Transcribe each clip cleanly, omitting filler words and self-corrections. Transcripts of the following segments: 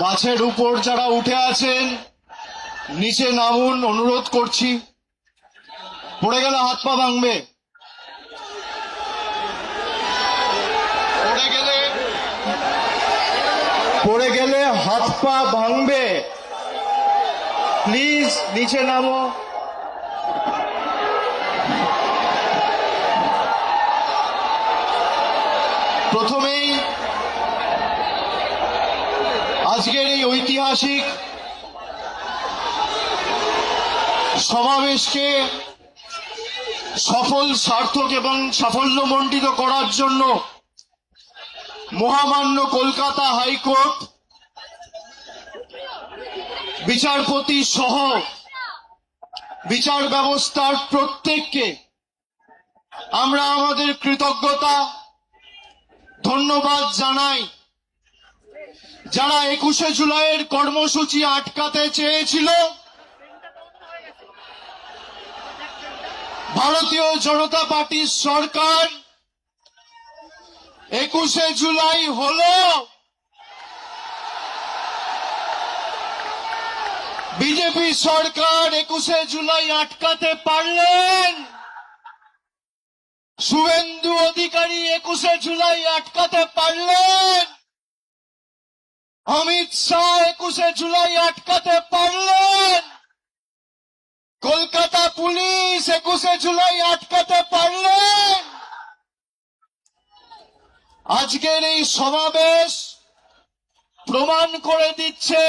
গাছের উপর যারা উঠে আছেন নিচে নামুন, অনুরোধ করছি। পড়ে গেলে হাত পা ভাঙবে, পড়ে গেলে হাত পা ভাঙবে। প্লিজ নিচে নামো। প্রথমেই আজকের এই ঐতিহাসিক সমাবেশকে সফল, সার্থক এবং সাফল্যমণ্ডিত করার জন্য মহামান্য কলকাতা হাইকোর্ট বিচারপতি সহ বিচার ব্যবস্থার প্রত্যেককে আমরা আমাদের কৃতজ্ঞতা ধন্যবাদ জানাই। যারা 21শে জুলাইয়ের কর্মসূচি আটকাতে চেয়েছিল, ভারতীয় জনতা পার্টির সরকার 21শে জুলাই হলো, বিজেপি সরকার 21শে জুলাই আটকাতে পারলেন, শুভেন্দু অধিকারী 21শে জুলাই আটকাতে পারলেন, অমিত শাহ 21শে জুলাই আটকাতে পারলেন, কলকাতা পুলিশ 21শে জুলাই আটকাতে পারলেন। আজকের এই সমাবেশ প্রমাণ করে দিচ্ছে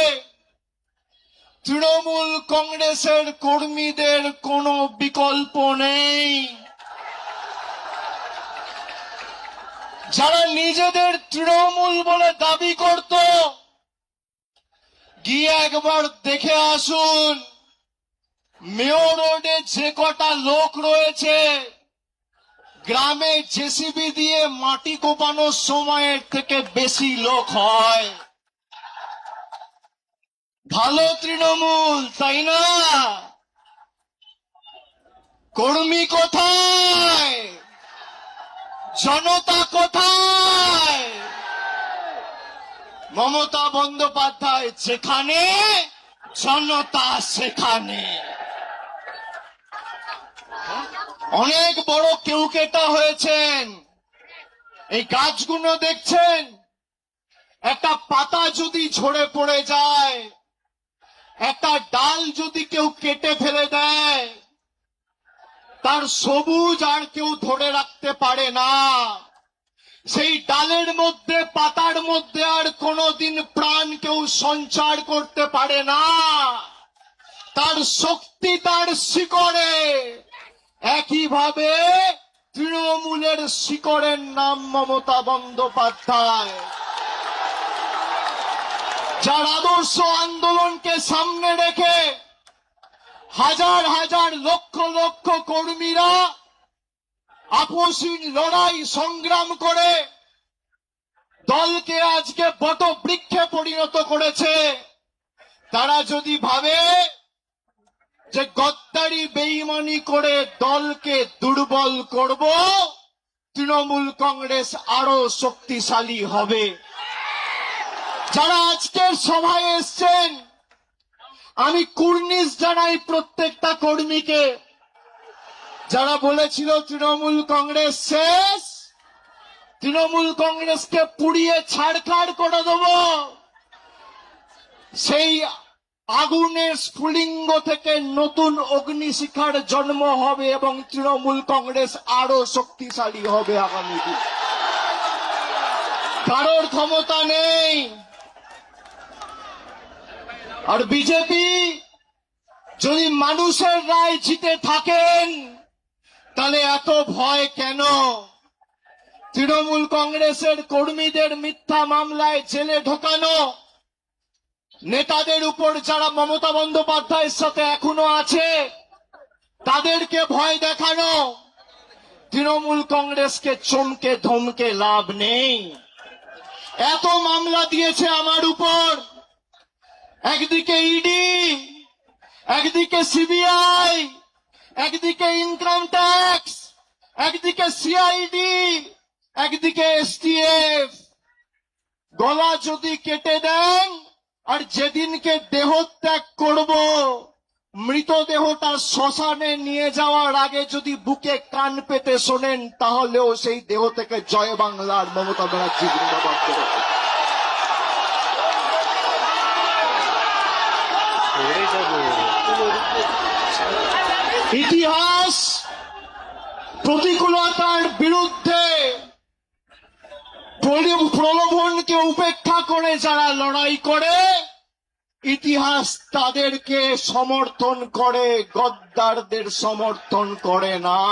তৃণমূল কংগ্রেসের কর্মীদের কোনো বিকল্প নেই। যারা নিজেদের তৃণমূল বলে দাবি করত, গিয়ে একবার দেখে আসুন মেয়র রোডে যে কটা লোক রয়েছে, গ্রামে জেসিবি দিয়ে মাটি কোপানোর সময়ের থেকে বেশি লোক হয়। ভালো তৃণমূল, তাই না? কর্মী কোথায়? জনতা কোথায়? মমতা বন্দ্যোপাধ্যায় যেখানে, জনতা সেখানে। অনেক বড় কেউকেটা হয়েছেন। এই গাছগুলো দেখছেন, একটা পাতা যদি ঝরে পড়ে যায়, একটা ডাল যদি কেউ কেটে ফেলে দেয়, তার সবুজ আর কেউ ধরে রাখতে পারে না। সেই ডালের মধ্যে, পাতার মধ্যে আর কোনোদিন প্রাণ কেউ সঞ্চার করতে পারে না। তার শক্তি তার শিকড়ে। একইভাবে তৃণমূলের শিকড়ের নাম মমতা বন্দ্যোপাধ্যায়, যার আদর্শ আন্দোলনকে সামনে রেখে হাজার হাজার লক্ষ লক্ষ কর্মীরা আপসীন লড়াই সংগ্রাম করে দলকে আজকে বটবৃক্ষে পরিণত করেছে। তারা যদি ভাবে যে গদ্দারি বেঈমানি করে দলকে দুর্বল করব, তৃণমূল কংগ্রেস আরো শক্তিশালী হবে। যারা আজকের সভায় এসছেন, আমি কুর্নিশ জানাই প্রত্যেকটা কর্মীকে। যারা বলেছিল তৃণমূল কংগ্রেস শেষ, তৃণমূল কংগ্রেসকে পুড়িয়ে ছাড়খাড় করে দেব, সেই আগুনের স্ফুলিঙ্গ থেকে নতুন অগ্নিশিখার জন্ম হবে এবং তৃণমূল কংগ্রেস আরো শক্তিশালী হবে আগামী দিন। কারোর ক্ষমতা নেই। আর বিজেপি যদি মানুষের রায় জিতে থাকেন, তাহলে এত ভয় কেন? তৃণমূল কংগ্রেসের কর্মীদের মিথ্যা মামলায় জেলে ঢোকানো, নেতাদের উপর যারা মমতা বন্দ্যোপাধ্যায়ের সাথে এখনো আছে তাদেরকে ভয় দেখানো, তৃণমূল কংগ্রেসকে চমকে ধমকে লাভ নেই। এত মামলা দিয়েছে আমার উপর, একদিকে ইডি, একদিকে সিবিআই, একদিকে ইনকাম ট্যাক্স, একদিকে সিআইডি, একদিকে এসটিএফ। গলা যদি কেটে দেন আর যেদিনকে দেহত্যাগ করব মৃতদেহটা শ্মশানে নিয়ে যাওয়ার আগে যদি বুকে কান পেতে শোনেন তাহলেও সেই দেহ থেকে জয় বাংলার মমতা ব্যানার্জি জিন্দাবাদ করে। ইতিহাস প্রতিকূলতার বিরুদ্ধে প্রলোভনকে উপেক্ষা করে যারা লড়াই করে ইতিহাস তাদেরকে সমর্থন করে, গদ্দারদের সমর্থন করে না।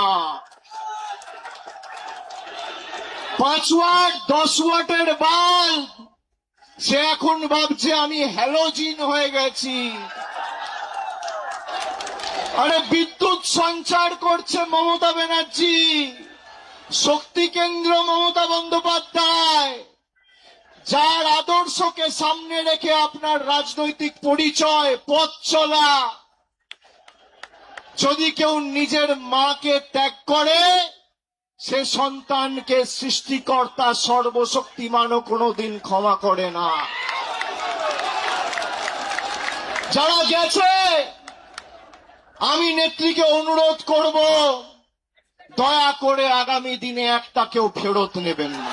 5 ওয়াট 10 ওয়াটের বাল্ব সে এখন ভাবছে আমি হ্যালোজিন হয়ে গেছি। আরে বিদ্যুৎ সঞ্চার করছে মমতা ব্যানার্জি, শক্তি কেন্দ্র মমতা বন্দ্যোপাধ্যায়, যার আদর্শকে সামনে রেখে আপনার রাজনৈতিক পরিচয় পথ চলা। যদি কেউ নিজের মাকে ত্যাগ করে সে সন্তানকে সৃষ্টিকর্তা সর্বশক্তিমানও কোনোদিন ক্ষমা করে না। যারা গেছে আমি নেত্রীকে অনুরোধ করব দয়া করে আগামী দিনে একটা কেউ ফেরত নেবেন না,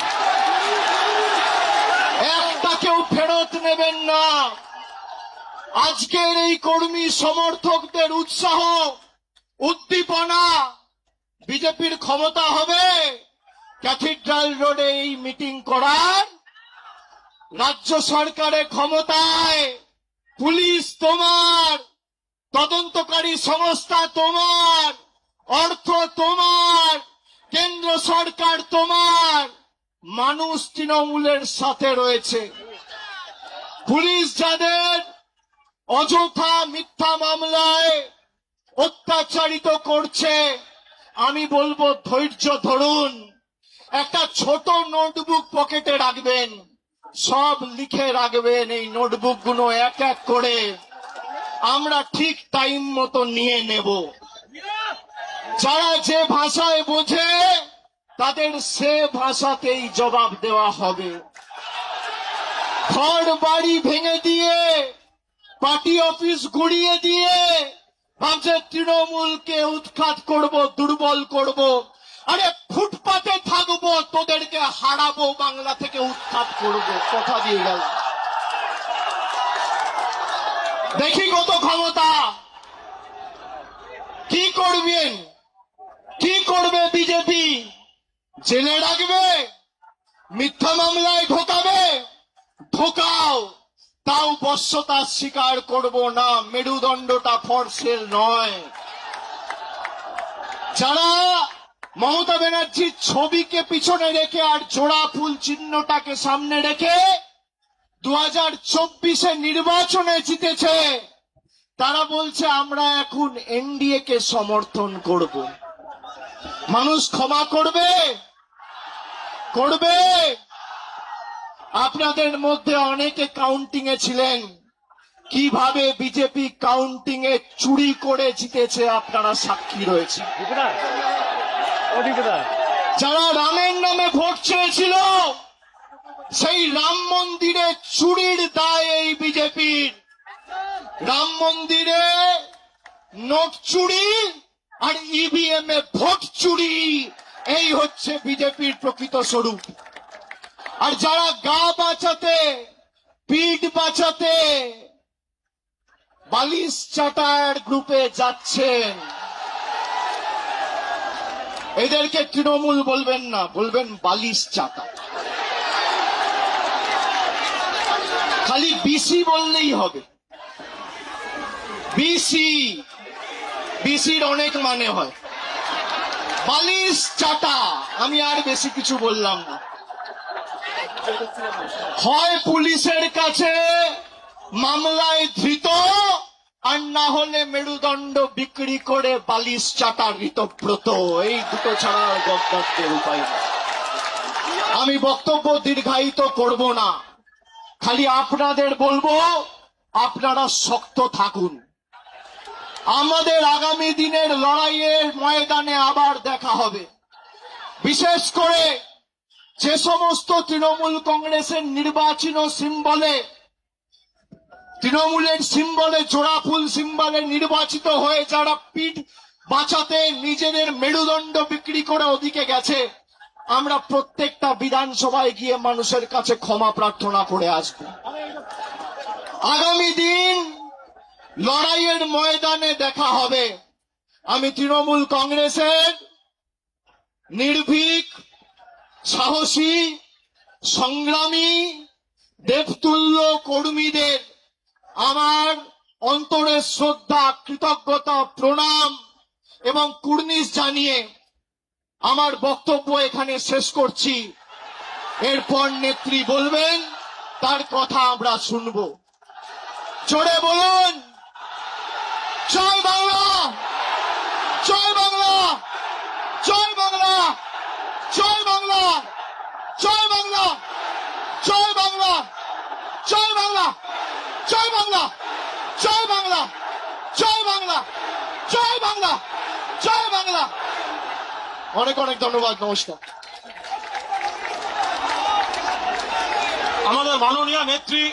একটা কেউ ফেরত নেবেন না। আজকের এই কর্মী সমর্থকদের উৎসাহ উদ্দীপনা বিজেপির ক্ষমতা হবে ক্যাথিড্রাল রোডে এই মিটিং করার, রাজ্য সরকারের ক্ষমতায়, পুলিশ তোমার, তদন্তকারী সংস্থা তোমার, অর্থ তোমার, কেন্দ্র সরকার তোমার, মানুষ তৃণমূলের সাথে রয়েছে। পুলিশ যাদের অযথা মিথ্যা মামলায় অত্যাচারিত করছে আমি বলবো ধৈর্য ধরুন, একটা ছোট নোটবুক পকেটে রাখবেন, সব লিখে রাখবেন। এই নোটবুক গুলো এক এক করে আমরা ঠিক টাইম মতো নিয়ে নেব। যারা যে ভাষায় বোঝে তাদের সে ভাষাতেই জবাব দেওয়া হবে। ঘর বাড়ি ভেঙে দিয়ে, পার্টি অফিস গুড়িয়ে দিয়ে ভাবছে তৃণমূলকে উৎখাত করব, দুর্বল করব। আরে ফুটপাতে থাকবো, তোদেরকে হারাবো, বাংলা থেকে উৎখাত করব, কথা দিয়ে গেল। দেখি কত ক্ষমতা, কি করবেন, কি করবে বিজেপি? জেলে রাখবে, মিথ্যা মামলায় ঢোকাবে, ঢোকাও, তাও বশ্যতা স্বীকার করব না। মেরুদণ্ডটা ফরসেল নয়। যারা মমতা ব্যানার্জির ছবিকে পিছনে রেখে আর জোড়া ফুল চিহ্নটাকে সামনে রেখে 2024 নির্বাচনে জিতেছে, তারা বলছে আমরা এখন এনডিএ কে সমর্থন করব। মানুষ ক্ষমা করবে? করবে? আপনাদের মধ্যে অনেকে কাউন্টিং এ ছিলেন, কিভাবে বিজেপি কাউন্টিং এ চুরি করে জিতেছে আপনারা সাক্ষী রয়েছে। যারা রামের নামে ভোট চেয়েছিল সেই রাম মন্দিরে চুরির দায় এই বিজেপির। রাম মন্দিরে নোট চুরি আর ইভিএম এ ভোট চুরি, এই হচ্ছে বিজেপির প্রকৃত স্বরূপ। আর যারা গা বাঁচাতে, পিঠ বাঁচাতে বালিশ চাটার গ্রুপে যাচ্ছেন, এদেরকে তৃণমূল বলবেন না, বলবেন বালিশ চাটা। খালি বিসি বললেই হবে। বিসি, বিসির অনেক মানে হয়। বালিশ চাটা, আমি আর বেশি কিছু বললাম না। হয় পুলিশের কাছে মামলায় ধৃত, আর না হলে মেরুদণ্ড বিক্রি করে বালিশ চাটা ঋতব্রত। এই দুটো ছাড়া গদ্দারদের উপায় নেই। আমি বক্তব্য দীর্ঘায়িত করব না, খালি আপনাদের বলবো আপনারা শক্ত থাকুন। আমাদের আগামী দিনের লড়াইয়ের ময়দানে আবার দেখা হবে। বিশেষ করে যে সমস্ত তৃণমূল কংগ্রেসের নির্বাচনী সিম্বলে, তৃণমূলের সিম্বলে, জোড়াফুল সিম্বলে নির্বাচিত হয়ে যারা পিঠ বাঁচাতে নিজেদের মেরুদণ্ড বিক্রি করে ওদিকে গেছে, আমরা প্রত্যেকটা বিধানসভায় গিয়ে মানুষের কাছে ক্ষমা প্রার্থনা করে আসব। আগামী দিন লড়াইয়ের ময়দানে দেখা হবে। আমি তৃণমূল কংগ্রেসের নির্ভীক, সাহসী, সংগ্রামী, দেবতুল্য কর্মীদের আমার অন্তরের শ্রদ্ধা, কৃতজ্ঞতা, প্রণাম এবং কুর্নিশ জানিয়ে আমার বক্তব্য এখানে শেষ করছি। এরপর নেত্রী বলবেন, তার কথা আমরা শুনব। জোরে বলুন, জয় বাংলা, জয় বাংলা, জয় বাংলা, জয় বাংলা, জয় বাংলা, জয় বাংলা, জয় বাংলা, জয় বাংলা, জয় বাংলা, জয় বাংলা, জয় বাংলা, জয় বাংলা। অনেক অনেক ধন্যবাদ, নমস্কার। আমাদের মাননীয় নেত্রী